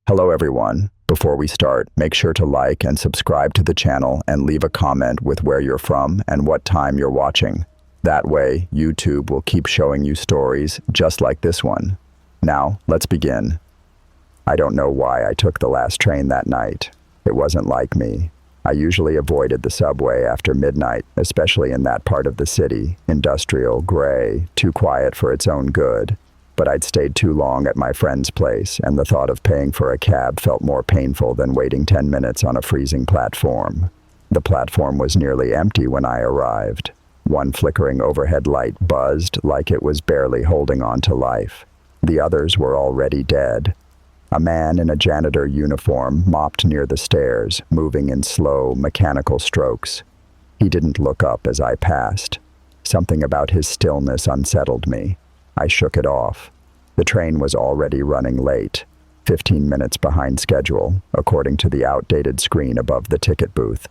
Hello everyone. Before we start, make sure to like and subscribe to the channel and leave a comment with where you're from and what time you're watching. That way, YouTube will keep showing you stories just like this one. Now, let's begin. I don't know why I took the last train that night. It wasn't like me. I usually avoided the subway after midnight, especially in that part of the city, industrial, gray, too quiet for its own good. But I'd stayed too long at my friend's place, and the thought of paying for a cab felt more painful than waiting 10 minutes on a freezing platform. The platform was nearly empty when I arrived. One flickering overhead light buzzed like it was barely holding on to life. The others were already dead. A man in a janitor uniform mopped near the stairs, moving in slow, mechanical strokes. He didn't look up as I passed. Something about his stillness unsettled me. I shook it off. The train was already running late, 15 minutes behind schedule, according to the outdated screen above the ticket booth.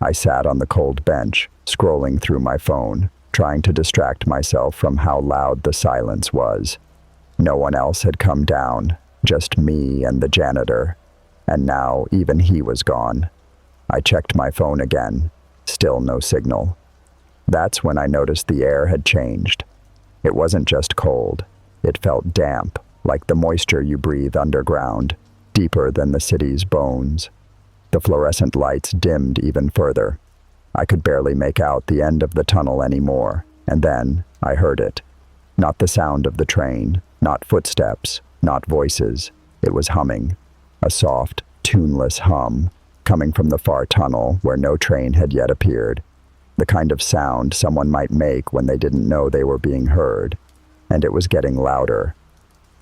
I sat on the cold bench, scrolling through my phone, trying to distract myself from how loud the silence was. No one else had come down, just me and the janitor. And now even he was gone. I checked my phone again. Still no signal. That's when I noticed the air had changed. It wasn't just cold. It felt damp, like the moisture you breathe underground, deeper than the city's bones. The fluorescent lights dimmed even further. I could barely make out the end of the tunnel anymore, and then I heard it. Not the sound of the train, not footsteps, not voices. It was humming, a soft, tuneless hum, coming from the far tunnel where no train had yet appeared. The kind of sound someone might make when they didn't know they were being heard, and it was getting louder.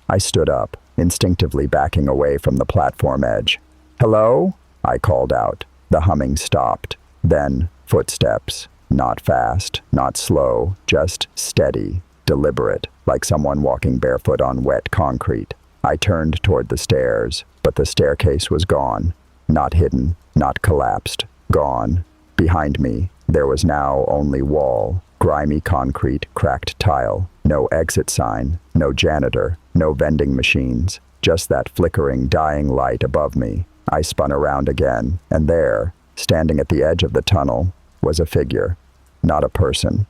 I stood up, instinctively backing away from the platform edge. "Hello?" I called out. The humming stopped. Then, footsteps. Not fast, not slow, just steady, deliberate, like someone walking barefoot on wet concrete. I turned toward the stairs, but the staircase was gone. Not hidden, not collapsed. Gone. Behind me, there was now only wall, grimy concrete, cracked tile, no exit sign, no janitor, no vending machines, just that flickering, dying light above me. I spun around again, and there, standing at the edge of the tunnel, was a figure. Not a person.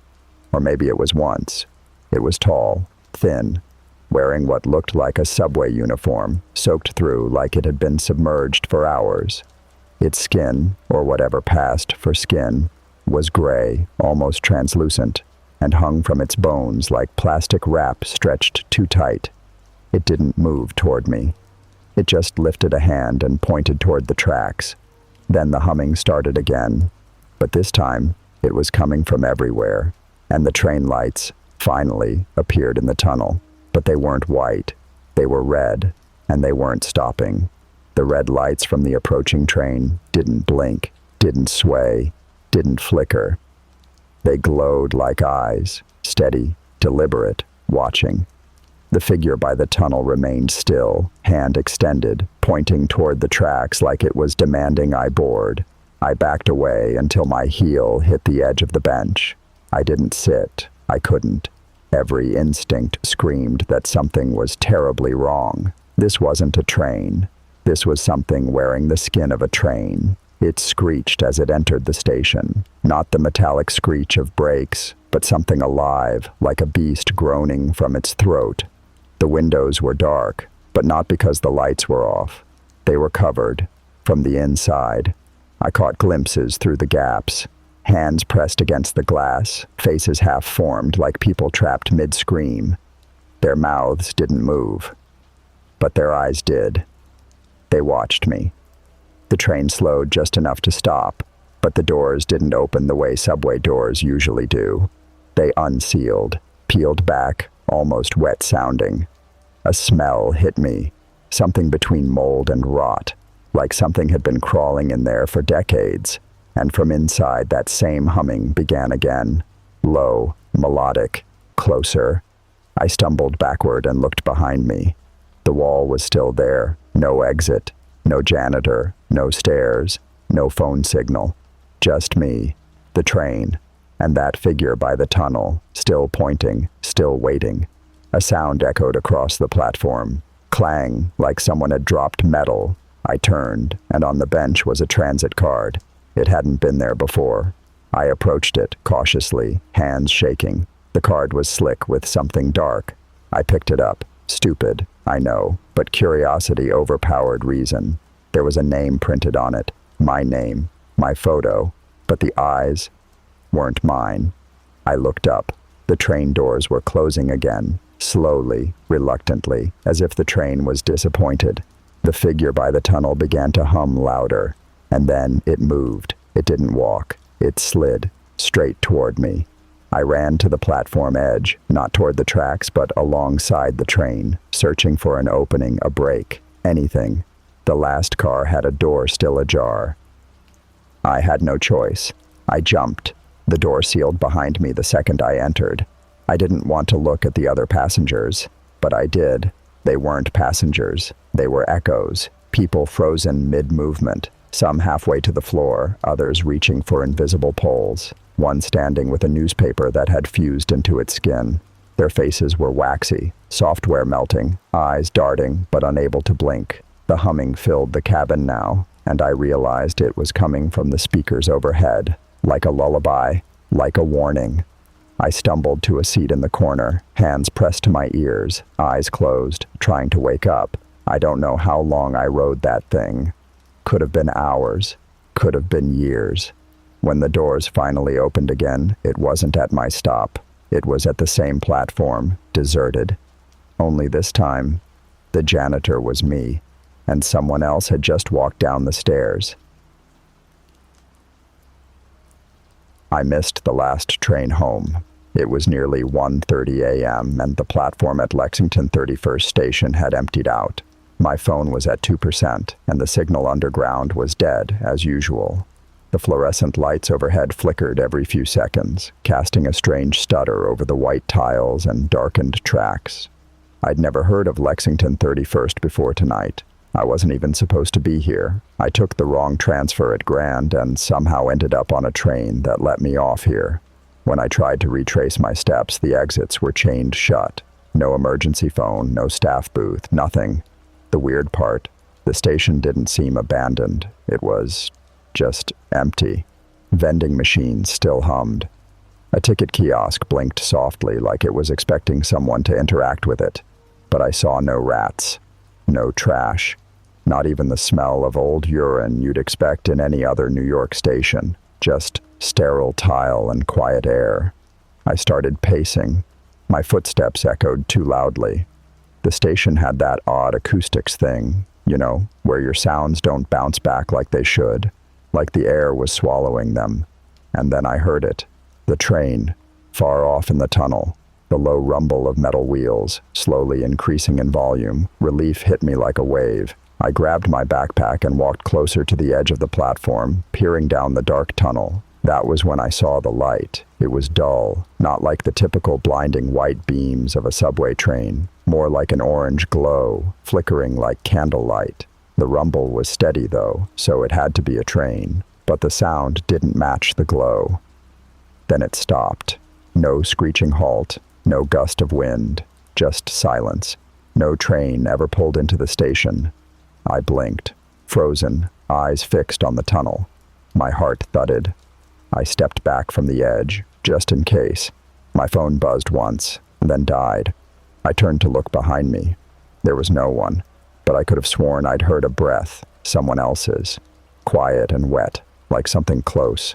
Or maybe it was once. It was tall, thin, wearing what looked like a subway uniform, soaked through like it had been submerged for hours. Its skin, or whatever passed for skin, was gray, almost translucent, and hung from its bones like plastic wrap stretched too tight. It didn't move toward me. It just lifted a hand and pointed toward the tracks. Then the humming started again, but this time it was coming from everywhere, and the train lights, finally, appeared in the tunnel. But they weren't white. They were red, and they weren't stopping. The red lights from the approaching train didn't blink, didn't sway, didn't flicker. They glowed like eyes, steady, deliberate, watching. The figure by the tunnel remained still, hand extended, pointing toward the tracks like it was demanding I board. I backed away until my heel hit the edge of the bench. I didn't sit. I couldn't. Every instinct screamed that something was terribly wrong. This wasn't a train. This was something wearing the skin of a train. It screeched as it entered the station. Not the metallic screech of brakes, but something alive, like a beast groaning from its throat. The windows were dark, but not because the lights were off. They were covered, from the inside. I caught glimpses through the gaps. Hands pressed against the glass, faces half-formed like people trapped mid-scream. Their mouths didn't move, but their eyes did. They watched me. The train slowed just enough to stop, but the doors didn't open the way subway doors usually do. They unsealed, peeled back, almost wet-sounding. A smell hit me, something between mold and rot, like something had been crawling in there for decades. And from inside, that same humming began again. Low, melodic, closer. I stumbled backward and looked behind me. The wall was still there. No exit, no janitor, no stairs, no phone signal. Just me, the train, and that figure by the tunnel, still pointing, still waiting. A sound echoed across the platform. Clang, like someone had dropped metal. I turned, and on the bench was a transit card. It hadn't been there before. I approached it, cautiously, hands shaking. The card was slick with something dark. I picked it up. Stupid, I know, but curiosity overpowered reason. There was a name printed on it. My name, my photo, but the eyes weren't mine. I looked up. The train doors were closing again, slowly, reluctantly, as if the train was disappointed. The figure by the tunnel began to hum louder, and then it moved. It didn't walk. It slid, straight toward me. I ran to the platform edge, not toward the tracks, but alongside the train, searching for an opening, a break, anything. The last car had a door still ajar. I had no choice. I jumped. The door sealed behind me the second I entered. I didn't want to look at the other passengers, but I did. They weren't passengers. They were echoes, people frozen mid-movement, some halfway to the floor, others reaching for invisible poles, one standing with a newspaper that had fused into its skin. Their faces were waxy, software melting, eyes darting but unable to blink. The humming filled the cabin now, and I realized it was coming from the speakers overhead, like a lullaby, like a warning. I stumbled to a seat in the corner, hands pressed to my ears, eyes closed, trying to wake up. I don't know how long I rode that thing. Could have been hours, could have been years. When the doors finally opened again, it wasn't at my stop. It was at the same platform, deserted. Only this time, the janitor was me, and someone else had just walked down the stairs. I missed the last train home. It was nearly 1:30 a.m., and the platform at Lexington 31st Station had emptied out. My phone was at 2%, and the signal underground was dead, as usual. The fluorescent lights overhead flickered every few seconds, casting a strange stutter over the white tiles and darkened tracks. I'd never heard of Lexington 31st before tonight. I wasn't even supposed to be here. I took the wrong transfer at Grand and somehow ended up on a train that let me off here. When I tried to retrace my steps, the exits were chained shut. No emergency phone, no staff booth, nothing. The weird part, the station didn't seem abandoned. It was just empty. Vending machines still hummed. A ticket kiosk blinked softly like it was expecting someone to interact with it. But I saw no rats, no trash. Not even the smell of old urine you'd expect in any other New York station. Just sterile tile and quiet air. I started pacing. My footsteps echoed too loudly. The station had that odd acoustics thing, where your sounds don't bounce back like they should, like the air was swallowing them. And then I heard it. The train, far off in the tunnel. The low rumble of metal wheels, slowly increasing in volume. Relief hit me like a wave. I grabbed my backpack and walked closer to the edge of the platform, peering down the dark tunnel. That was when I saw the light. It was dull, not like the typical blinding white beams of a subway train, more like an orange glow, flickering like candlelight. The rumble was steady, though, so it had to be a train, but the sound didn't match the glow. Then it stopped. No screeching halt, no gust of wind, just silence. No train ever pulled into the station. I blinked, frozen, eyes fixed on the tunnel. My heart thudded. I stepped back from the edge, just in case. My phone buzzed once, then died. I turned to look behind me. There was no one, but I could have sworn I'd heard a breath, someone else's. Quiet and wet, like something close.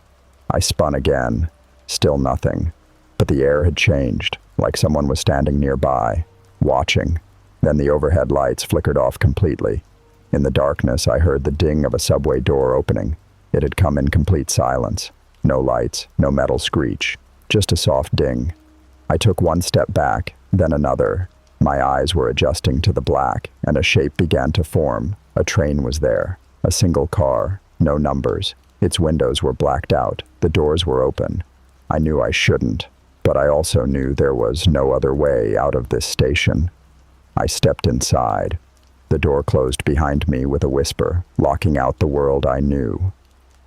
I spun again. Still nothing. But the air had changed, like someone was standing nearby, watching. Then the overhead lights flickered off completely. In the darkness, I heard the ding of a subway door opening. It had come in complete silence. No lights, no metal screech, just a soft ding. I took one step back, then another. My eyes were adjusting to the black, and a shape began to form. A train was there. A single car, no numbers. Its windows were blacked out. The doors were open. I knew I shouldn't, but I also knew there was no other way out of this station. I stepped inside. The door closed behind me with a whisper, locking out the world I knew.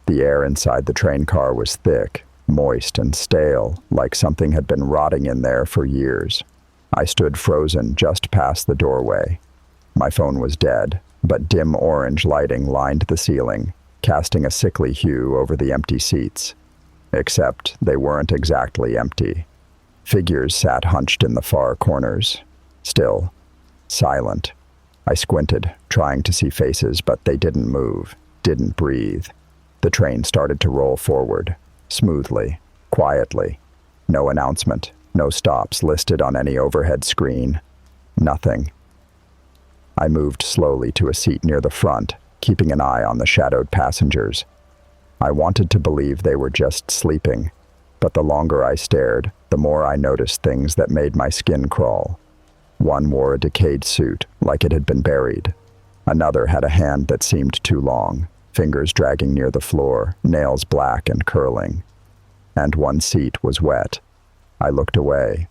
The air inside the train car was thick, moist and stale, like something had been rotting in there for years. I stood frozen just past the doorway. My phone was dead, but dim orange lighting lined the ceiling, casting a sickly hue over the empty seats. Except they weren't exactly empty. Figures sat hunched in the far corners, still, silent. I squinted, trying to see faces, but they didn't move, didn't breathe. The train started to roll forward, smoothly, quietly. No announcement, no stops listed on any overhead screen. Nothing. I moved slowly to a seat near the front, keeping an eye on the shadowed passengers. I wanted to believe they were just sleeping, but the longer I stared, the more I noticed things that made my skin crawl. One wore a decayed suit, like it had been buried. Another had a hand that seemed too long, fingers dragging near the floor, nails black and curling. And one seat was wet. I looked away.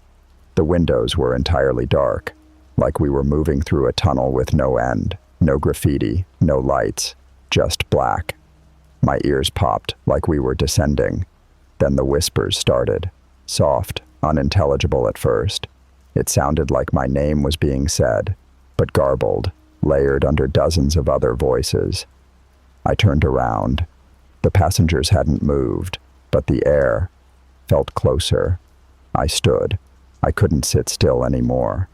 The windows were entirely dark, like we were moving through a tunnel with no end, no graffiti, no lights, just black. My ears popped, like we were descending. Then the whispers started, soft, unintelligible at first. It sounded like my name was being said, but garbled, layered under dozens of other voices. I turned around. The passengers hadn't moved, but the air felt closer. I stood. I couldn't sit still anymore.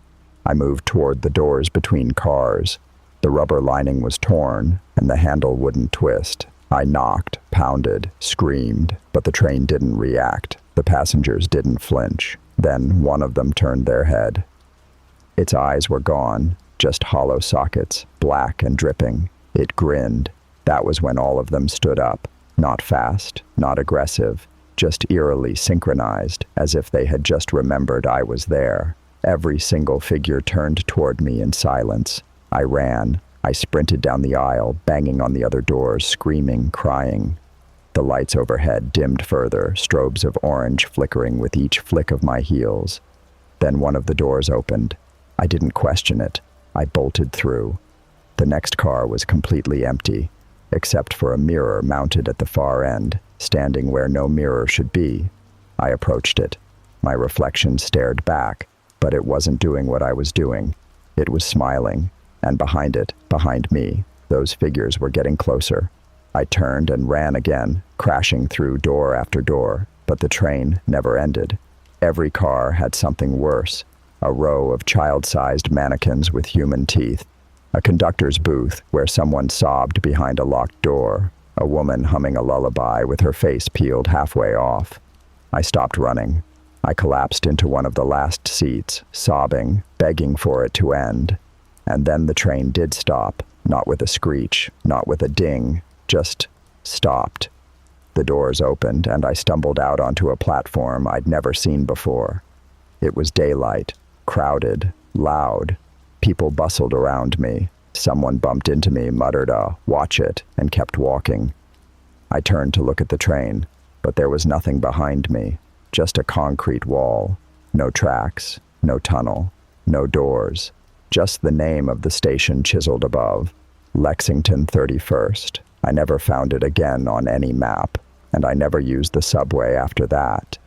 I moved toward the doors between cars. The rubber lining was torn, and the handle wouldn't twist. I knocked, pounded, screamed, but the train didn't react. The passengers didn't flinch. Then one of them turned their head. Its eyes were gone, just hollow sockets, black and dripping. It grinned. That was when all of them stood up. Not fast, not aggressive, just eerily synchronized, as if they had just remembered I was there. Every single figure turned toward me in silence. I ran. I sprinted down the aisle, banging on the other doors, screaming, crying. The lights overhead dimmed further, strobes of orange flickering with each flick of my heels. Then one of the doors opened. I didn't question it. I bolted through. The next car was completely empty, except for a mirror mounted at the far end, standing where no mirror should be. I approached it. My reflection stared back, but it wasn't doing what I was doing. It was smiling, and behind it, behind me, those figures were getting closer. I turned and ran again, crashing through door after door, but the train never ended. Every car had something worse, a row of child-sized mannequins with human teeth, a conductor's booth where someone sobbed behind a locked door, a woman humming a lullaby with her face peeled halfway off. I stopped running. I collapsed into one of the last seats, sobbing, begging for it to end. And then the train did stop, not with a screech, not with a ding, just stopped. The doors opened, and I stumbled out onto a platform I'd never seen before. It was daylight, crowded, loud. People bustled around me. Someone bumped into me, muttered a "watch it," and kept walking. I turned to look at the train, but there was nothing behind me, just a concrete wall. No tracks, no tunnel, no doors, just the name of the station chiseled above, Lexington 31st. I never found it again on any map, and I never used the subway after that.